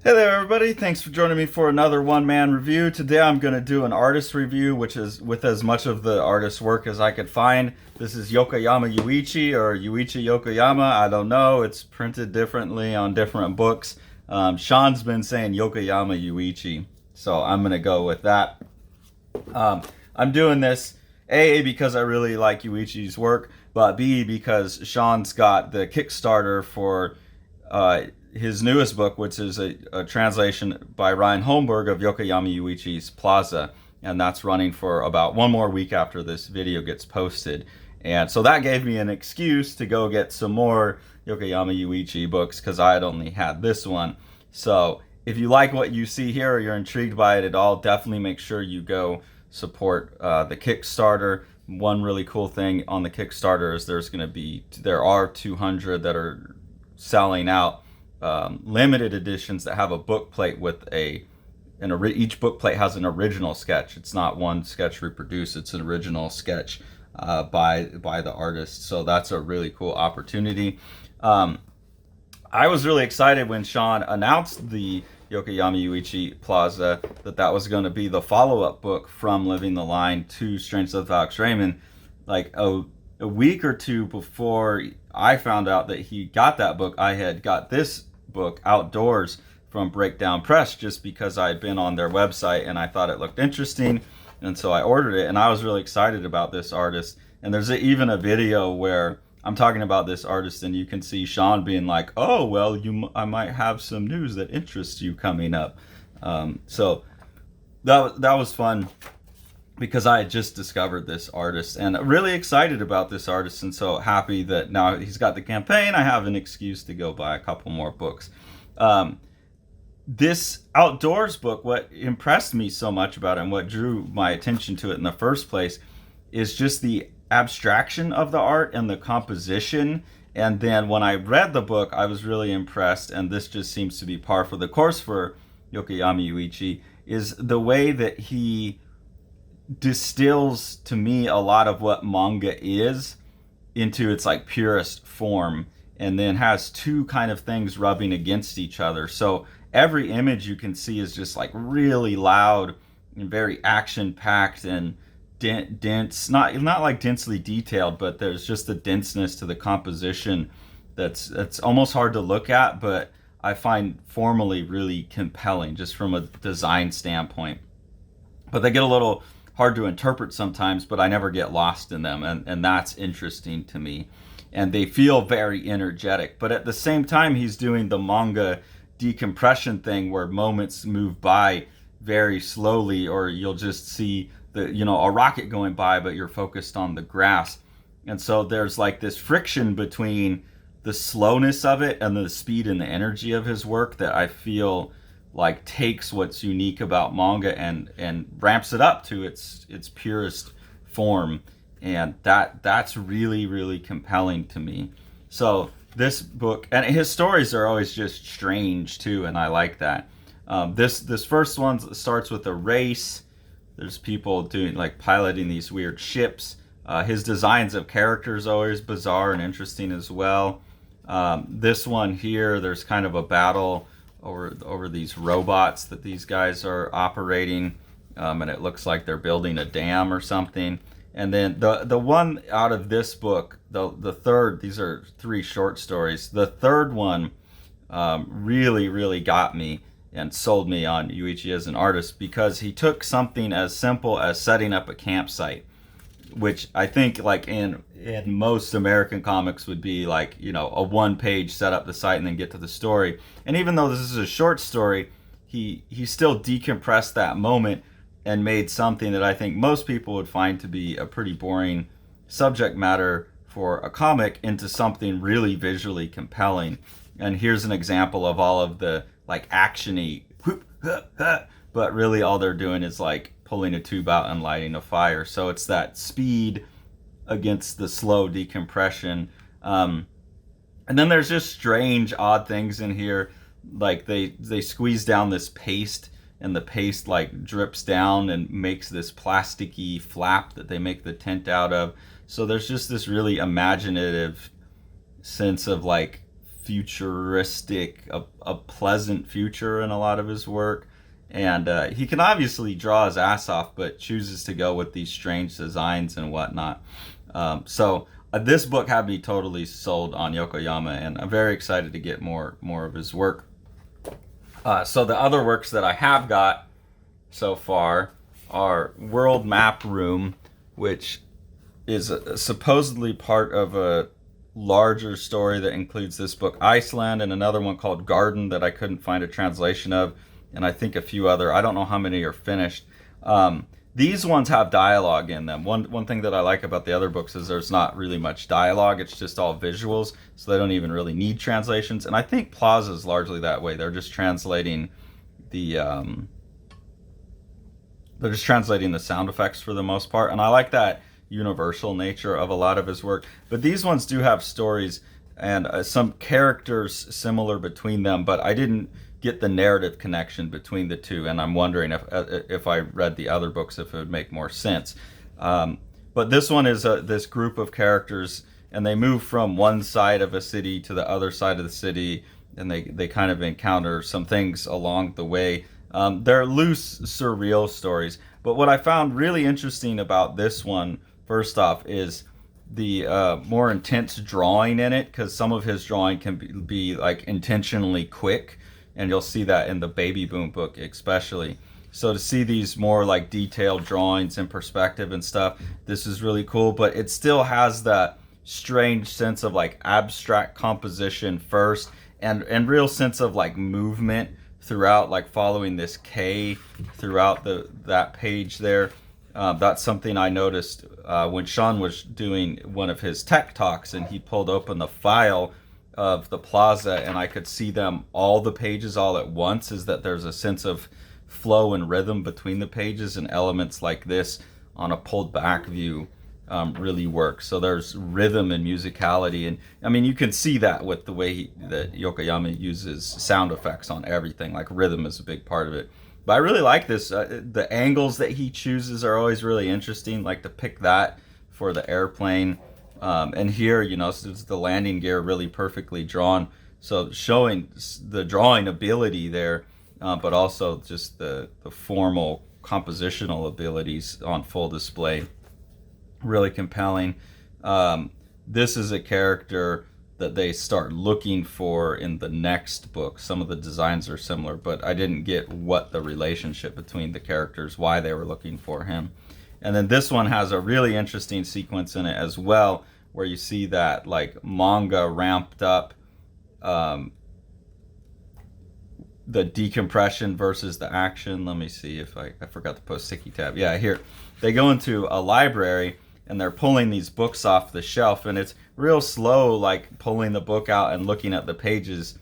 Hey there, everybody. Thanks for joining me for another one-man review. Today I'm going to do an artist review, which is with as much of the artist's work as I could find. This is YOKOYAMA Yuichi, or Yuichi Yokoyama. I don't know. It's printed differently on different books. Sean's been saying Yokoyama Yuichi, so I'm going to go with that. I'm doing this, A, because I really like Yuichi's work, but B, because Sean's got the Kickstarter for his newest book, which is a translation by Ryan Holmberg of Yokoyama Yuichi's Plaza, and that's running for about one more week after this video gets posted. And so that gave me an excuse to go get some more Yokoyama Yuichi books because I had only had this one. So if you like what you see here or you're intrigued by it at all, definitely make sure you go support the Kickstarter. One really cool thing on the Kickstarter is there are 200 that are selling out, limited editions that have a book plate with each book plate has an original sketch. It's not one sketch reproduced, it's an original sketch by the artist. So that's a really cool opportunity. I was really excited when Sean announced the Yokoyama Yuichi Plaza that was going to be the follow-up book from Living the Line to Strange Death of Alex Raymond. Like a week or two before I found out that he got that book, I had got this book Outdoors from Breakdown Press just because I had been on their website and I thought it looked interesting, and so I ordered it. And I was really excited about this artist. And there's even a video where I'm talking about this artist, and you can see Sean being like, "Oh, well, I might have some news that interests you coming up." So that was fun because I had just discovered this artist and really excited about this artist, and so happy that now he's got the campaign. I have an excuse to go buy a couple more books. This Outdoors book, what impressed me so much about it and what drew my attention to it in the first place is just the abstraction of the art and the composition. And then when I read the book, I was really impressed, and this just seems to be par for the course for Yokoyama Yuichi, is the way that he distills to me a lot of what manga is into its like purest form, and then has two kind of things rubbing against each other. So every image you can see is just like really loud and very action packed and dense, not like densely detailed, but there's just a denseness to the composition that's almost hard to look at, but I find formally really compelling just from a design standpoint. But they get a little hard to interpret sometimes, but I never get lost in them, and that's interesting to me. And they feel very energetic, but at the same time he's doing the manga decompression thing where moments move by very slowly, or you'll just see a rocket going by, but you're focused on the grass. And so there's like this friction between the slowness of it and the speed and the energy of his work that I feel like takes what's unique about manga and ramps it up to its purest form. And that's really, really compelling to me. So this book, and his stories are always just strange too, and I like that. This first one starts with a race. There's people doing like piloting these weird ships. His designs of characters are always bizarre and interesting as well. This one here, there's kind of a battle over these robots that these guys are operating, and it looks like they're building a dam or something. And then the one out of this book, the third, these are three short stories. The third one really, really got me and sold me on Yuichi as an artist, because he took something as simple as setting up a campsite, which I think like in most American comics would be like, a one-page set up the site and then get to the story. And even though this is a short story, he still decompressed that moment and made something that I think most people would find to be a pretty boring subject matter for a comic into something really visually compelling. And here's an example of all of the like actiony, but really all they're doing is like pulling a tube out and lighting a fire. So it's that speed against the slow decompression. And then there's just strange, odd things in here. Like they squeeze down this paste, and the paste like drips down and makes this plasticky flap that they make the tent out of. So there's just this really imaginative sense of like futuristic, a pleasant future in a lot of his work. And he can obviously draw his ass off, but chooses to go with these strange designs and whatnot. This book had me totally sold on Yokoyama, and I'm very excited to get more of his work. So the other works that I have got so far are World Map Room, which is supposedly part of a larger story that includes this book, Iceland, and another one called Garden that I couldn't find a translation of, and I think a few other. I don't know how many are finished. These ones have dialogue in them. One thing that I like about the other books is there's not really much dialogue. It's just all visuals, so they don't even really need translations. And I think Plaza is largely that way. They're just translating the sound effects for the most part, and I like that universal nature of a lot of his work. But these ones do have stories and some characters similar between them, but I didn't get the narrative connection between the two, and I'm wondering if I read the other books, if it would make more sense. But this one is this group of characters, and they move from one side of a city to the other side of the city, and they kind of encounter some things along the way. They're loose, surreal stories, but what I found really interesting about this one, first off, is the more intense drawing in it, because some of his drawing can be like intentionally quick, and you'll see that in the Baby Boom book especially. So to see these more like detailed drawings in perspective and stuff, this is really cool, but it still has that strange sense of like abstract composition first, and real sense of like movement throughout, like following this K throughout that page there. That's something I noticed when Sean was doing one of his tech talks, and he pulled open the file of the Plaza, and I could see them, all the pages all at once, is that there's a sense of flow and rhythm between the pages, and elements like this on a pulled back view really work. So there's rhythm and musicality, and I mean, you can see that with the way that Yokoyama uses sound effects on everything. Like rhythm is a big part of it. But I really like this. The angles that he chooses are always really interesting, like to pick that for the airplane. And here, it's the landing gear really perfectly drawn. So showing the drawing ability there, but also just the formal compositional abilities on full display. Really compelling. This is a character that they start looking for in the next book. Some of the designs are similar, but I didn't get what the relationship between the characters, why they were looking for him. And then this one has a really interesting sequence in it as well, where you see that like manga ramped up, the decompression versus the action. Let me see if I forgot to post sticky tab. Yeah, here. They go into a library, and they're pulling these books off the shelf, and it's real slow, like pulling the book out and looking at the pages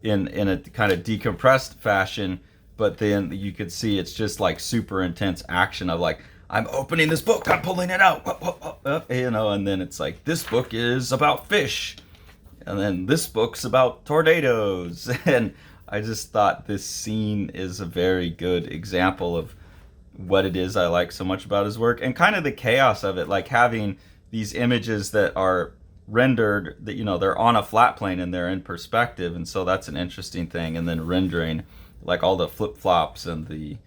in a kind of decompressed fashion. But then you could see it's just like super intense action of like, I'm opening this book, I'm pulling it out, and then it's like, this book is about fish, and then this book's about tornadoes. And I just thought this scene is a very good example of what it is I like so much about his work, and kind of the chaos of it, like having these images that are rendered, that they're on a flat plane and they're in perspective, and so that's an interesting thing. And then rendering like all the flip-flops and the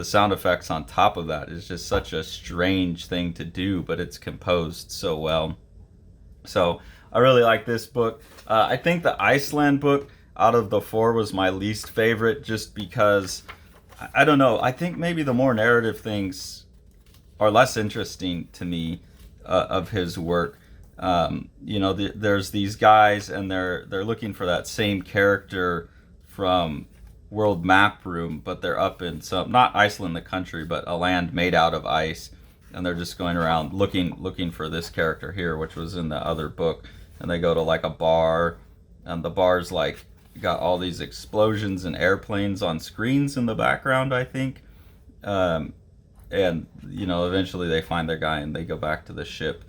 sound effects on top of that is just such a strange thing to do, but it's composed so well. So I really like this book. I think the Iceland book out of the four was my least favorite, just because I don't know. I think maybe the more narrative things are less interesting to me of his work. There's these guys, and they're looking for that same character from World Map Room, but they're up in not Iceland the country, but a land made out of ice, and they're just going around looking for this character here, which was in the other book. And they go to like a bar, and the bar's like got all these explosions and airplanes on screens in the background, I think. And eventually they find their guy and they go back to the ship.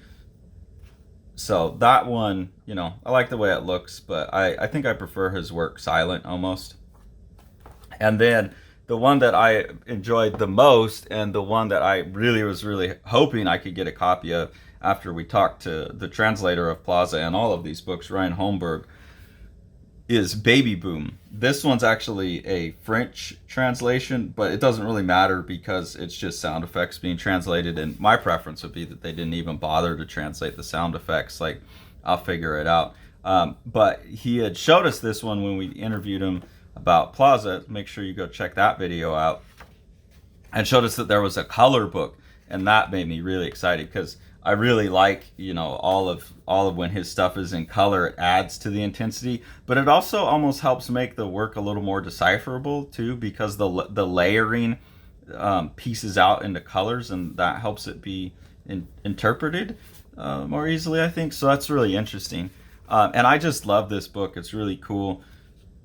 So that one, I like the way it looks, but I think I prefer his work silent almost. And then the one that I enjoyed the most, and the one that I really was hoping I could get a copy of, after we talked to the translator of Plaza and all of these books, Ryan Holmberg, is Baby Boom. This one's actually a French translation, but it doesn't really matter because it's just sound effects being translated, and my preference would be that they didn't even bother to translate the sound effects. Like, I'll figure it out. But he had showed us this one when we interviewed him about Plaza. Make sure you go check that video out. And showed us that there was a color book, and that made me really excited because I really like, you know, all of when his stuff is in color, it adds to the intensity, but it also almost helps make the work a little more decipherable too, because the layering pieces out into colors, and that helps it be interpreted more easily, I think. So that's really interesting, and I just love this book. It's really cool.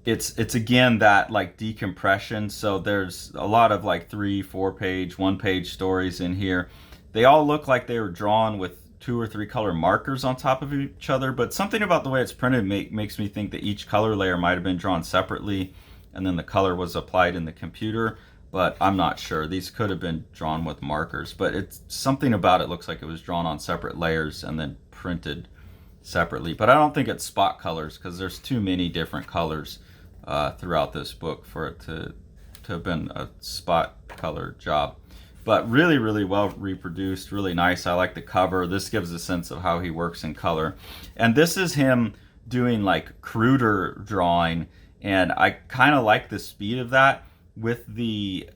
It's again that like decompression. So there's a lot of like 3-4 page, 1 page stories in here. They all look like they were drawn with 2 or 3 color markers on top of each other, but something about the way it's printed makes me think that each color layer might have been drawn separately and then the color was applied in the computer, but I'm not sure. These could have been drawn with markers, but it's something about it looks like it was drawn on separate layers and then printed separately. But I don't think it's spot colors because there's too many different colors throughout this book for it to have been a spot color job. But really, really well reproduced, really nice. I like the cover. This gives a sense of how he works in color. And this is him doing like cruder drawing, and I kind of like the speed of that. With the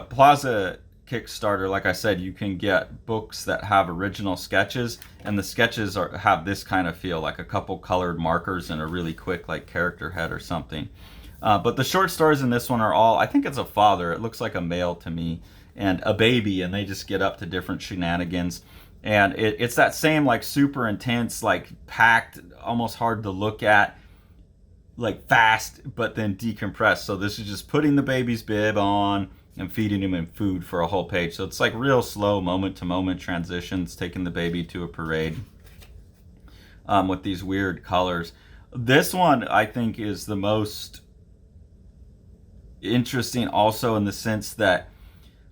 Plaza Kickstarter, like I said, you can get books that have original sketches, and the sketches have this kind of feel, like a couple colored markers and a really quick like character head or something. But the short stories in this one are all, I think it's a father. It looks like a male to me, and a baby, and they just get up to different shenanigans. And it's that same like super intense, like packed, almost hard to look at, like fast, but then decompressed. So this is just putting the baby's bib on and feeding him food for a whole page. So it's like real slow moment to moment transitions, taking the baby to a parade with these weird colors. This one I think is the most interesting also in the sense that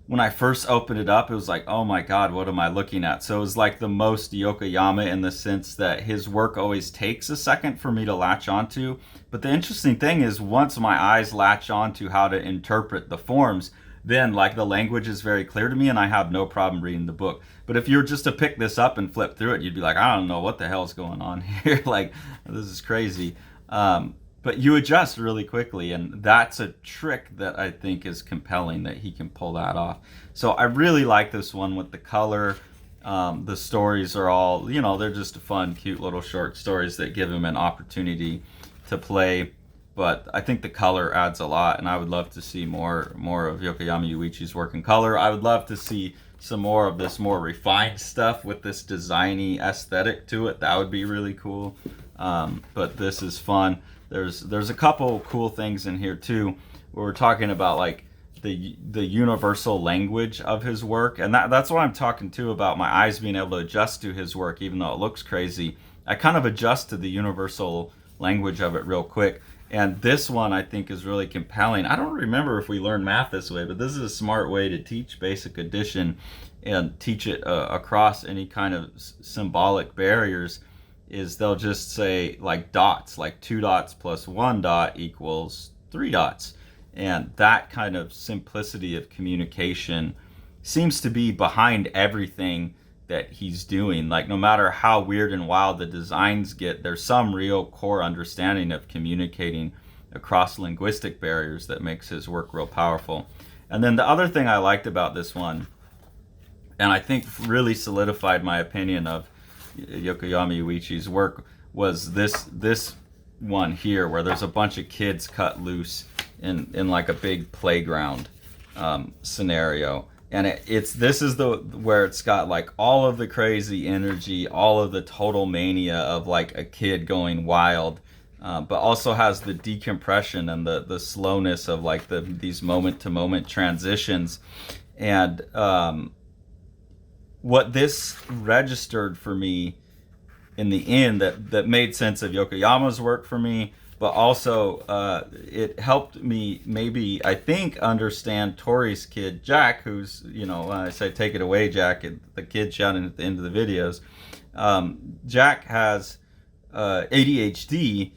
when I first opened it up, it was like, oh my God, what am I looking at? So it was like the most Yokoyama in the sense that his work always takes a second for me to latch onto. But the interesting thing is once my eyes latch onto how to interpret the forms, then like the language is very clear to me and I have no problem reading the book. But if you were just to pick this up and flip through it, you'd be like, I don't know what the hell's going on here. Like, this is crazy. But you adjust really quickly, and that's a trick that I think is compelling, that he can pull that off. So I really like this one with the color. The stories are all, you know, they're just fun, cute little short stories that give him an opportunity to play. But I think the color adds a lot, and I would love to see more of Yokoyama Yuichi's work in color. I would love to see some more of this more refined stuff with this designy aesthetic to it. That would be really cool. But this is fun. There's a couple cool things in here too, where we're talking about like the universal language of his work, and that's what I'm talking too about my eyes being able to adjust to his work, even though it looks crazy. I kind of adjust to the universal language of it real quick, and this one I think is really compelling. I don't remember if we learned math this way, but this is a smart way to teach basic addition and teach it across any kind of symbolic barriers. Is they'll just say like dots, like 2 dots plus 1 dot equals 3 dots. And that kind of simplicity of communication seems to be behind everything that he's doing. Like no matter how weird and wild the designs get, there's some real core understanding of communicating across linguistic barriers that makes his work real powerful. And then the other thing I liked about this one, and I think really solidified my opinion of Yokoyama Yuichi's work, was this one here, where there's a bunch of kids cut loose in like a big playground scenario, and this is where it's got like all of the crazy energy, all of the total mania of like a kid going wild, but also has the decompression and the slowness of like these moment to moment transitions. And what this registered for me in the end, that made sense of Yokoyama's work for me, but but also it helped me maybe, I think, understand Tori's kid, Jack, who's, you know, when I say take it away, Jack, the kid shouting at the end of the videos. Jack has ADHD,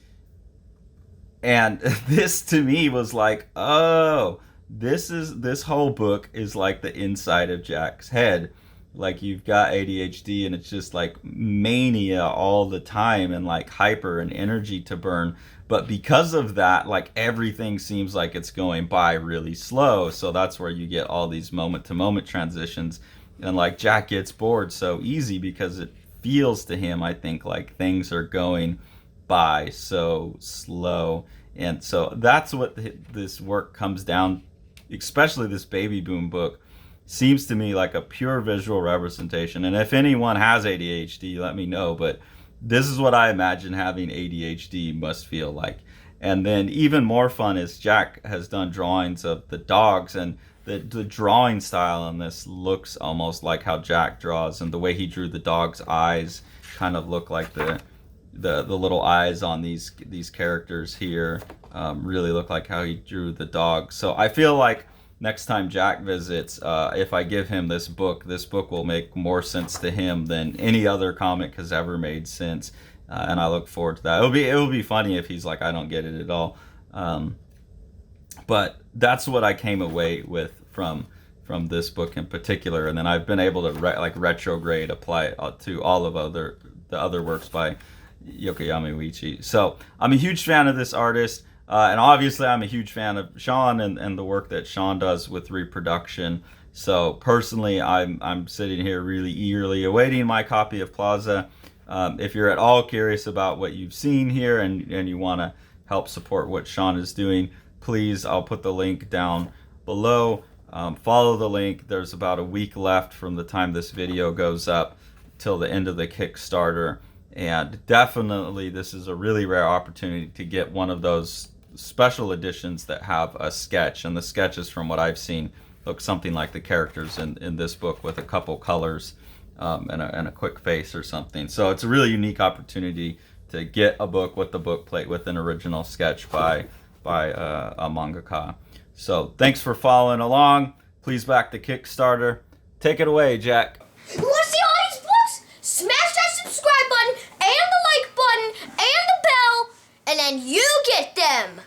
and this to me was like, oh, this whole book is like the inside of Jack's head. Like, you've got ADHD and it's just like mania all the time and like hyper and energy to burn. But because of that, like everything seems like it's going by really slow. So that's where you get all these moment to moment transitions. And like Jack gets bored so easy because it feels to him, I think, like things are going by so slow. And so that's what this work comes down, especially this baby boom book, seems to me like a pure visual representation. And if anyone has ADHD, let me know, but this is what I imagine having ADHD must feel like. And then even more fun is Jack has done drawings of the dogs, and the drawing style on this looks almost like how Jack draws, and the way he drew the dog's eyes kind of look like the little eyes on these characters here really look like how he drew the dog. So I feel like next time Jack visits, if I give him this book will make more sense to him than any other comic has ever made sense, and I look forward to that. It will be funny if he's like, I don't get it at all, but that's what I came away with from this book in particular. And then I've been able to retrograde apply it to all of the other works by YOKOYAMA YUICHI. So I'm a huge fan of this artist. And obviously, I'm a huge fan of Sean and the work that Sean does with reproduction. So personally, I'm sitting here really eagerly awaiting my copy of Plaza. If you're at all curious about what you've seen here and you want to help support what Sean is doing, please, I'll put the link down below. Follow the link. There's about a week left from the time this video goes up till the end of the Kickstarter. And definitely, this is a really rare opportunity to get one of those special editions that have a sketch, and the sketches, from what I've seen, look something like the characters in this book, with a couple colors and a quick face or something. So it's a really unique opportunity to get a book with the book plate with an original sketch by a mangaka. So thanks for following along. Please back the Kickstarter. Take it away, Jack. You want to see all these books? Smash that subscribe button and the like button and the bell, and then you get them.